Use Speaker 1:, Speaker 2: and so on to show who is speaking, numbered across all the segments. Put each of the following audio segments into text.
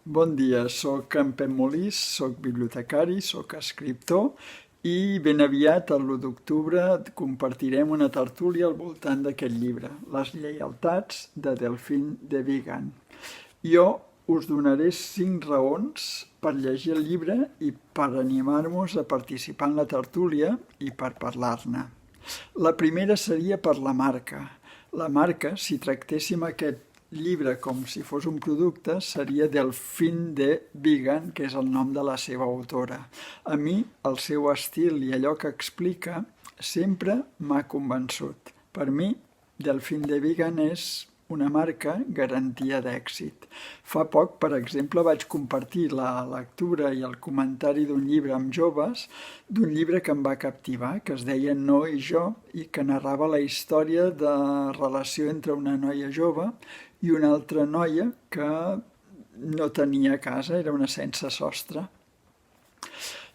Speaker 1: Bon dia, soc en Pep Molís, soc bibliotecari, soc escriptor i ben aviat, el l'1 d'octubre, compartirem una tertúlia al voltant d'aquest llibre, Les lleialtats de Delphine de Vigan. Jo us donaré 5 raons per llegir el llibre i per animar-vos a participar en la tertúlia i per parlar-ne. La primera seria per la marca. La marca, si tractéssim aquest llibre com si fos un producte, seria Delphine de Vigan, que és el nom de la seva autora. A mi, el seu estil i allò que explica sempre m'ha convençut. Per mi, Delphine de Vigan és una marca garantia d'èxit. Fa poc, per exemple, vaig compartir la lectura i el comentari d'un llibre amb joves, d'un llibre que em va captivar, que es deia No i jo, i que narrava la història de relació entre una noia jove i una altra noia que no tenia casa, era una sense sostre.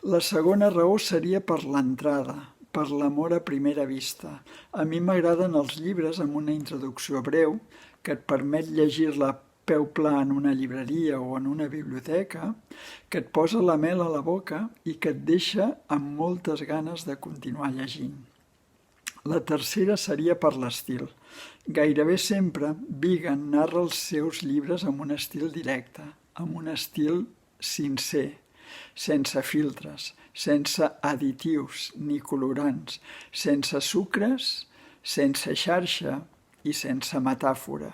Speaker 1: La segona raó seria per l'entrada, per l'amor a primera vista. A mi m'agraden els llibres amb una introducció breu que et permet llegir-la a peu pla en una llibreria o en una biblioteca, que et posa la mel a la boca i que et deixa amb moltes ganes de continuar llegint. La tercera seria per l'estil. Gairebé sempre Vigan narra els seus llibres amb un estil directe, amb un estil sincer, sense filtres, sense additius ni colorants, sense sucres, sense xarxa i sense metàfora,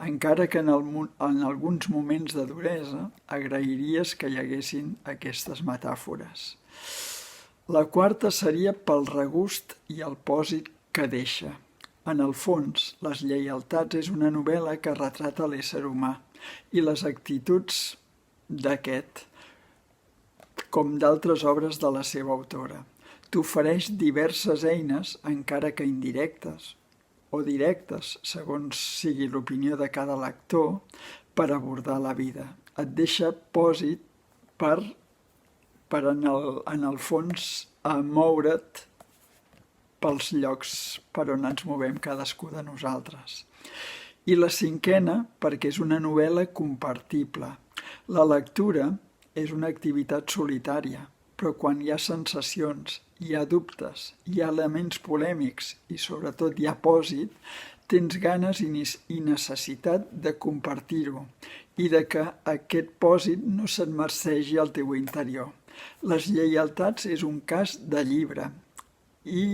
Speaker 1: encara que en alguns moments de duresa agrairies que hi haguessin aquestes metàfores. La quarta seria pel regust i el pòsit que deixa. En el fons, Les lleialtats és una novel·la que retrata l'ésser humà i les actituds d'aquest, com d'altres obres de la seva autora. T'ofereix diverses eines, encara que indirectes, o directes, segons sigui l'opinió de cada lector, per abordar la vida. Et deixa pòsit per en el fons, moure't pels llocs per on ens movem cadascú de nosaltres. I la cinquena, perquè és una novel·la compartible. La lectura és una activitat solitària, però quan hi ha sensacions, hi ha dubtes, hi ha elements polèmics i sobretot hi ha pòsit, tens ganes i necessitat de compartir-ho i de que aquest pòsit no se't marcegi al teu interior. Les lleialtats és un cas de llibre i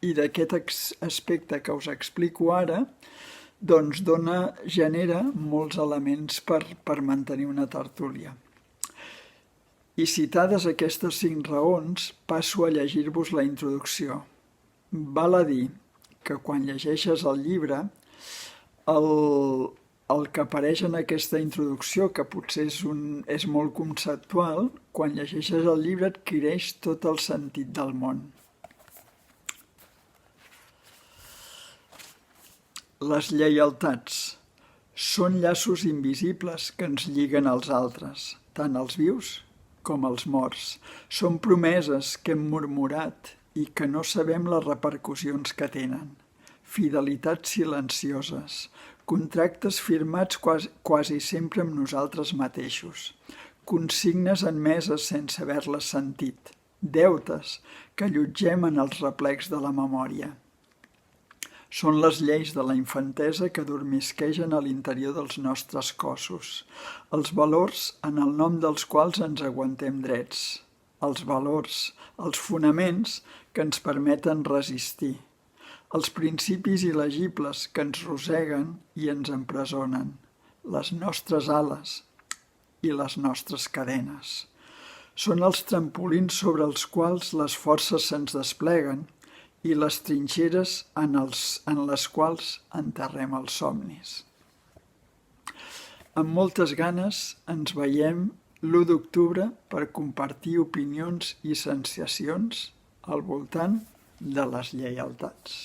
Speaker 1: d'aquest aspecte que us explico ara, doncs genera molts elements per mantenir una tertúlia. I citades aquestes 5 raons, passo a llegir-vos la introducció. Val a dir que quan llegeixes el llibre, el que apareix en aquesta introducció, que potser és molt conceptual, quan llegeixes el llibre adquireix tot el sentit del món. Les lleialtats són llaços invisibles que ens lliguen als altres, tant els vius com els morts. Són promeses que hem murmurat i que no sabem les repercussions que tenen. Fidelitats silencioses, contractes firmats quasi sempre amb nosaltres mateixos, consignes admeses sense haver-les sentit, deutes que allotgem en els replecs de la memòria. Són les lleis de la infantesa que dormisquegen a l'interior dels nostres cossos, els valors en el nom dels quals ens aguantem drets, els valors, els fonaments que ens permeten resistir, els principis il·legibles que ens roseguen i ens empresonen, les nostres ales i les nostres cadenes. Són els trampolins sobre els quals les forces se'ns despleguen i les trinxeres en les quals enterrem els somnis. Amb moltes ganes ens veiem l'1 d'octubre per compartir opinions i sensacions al voltant de les lleialtats.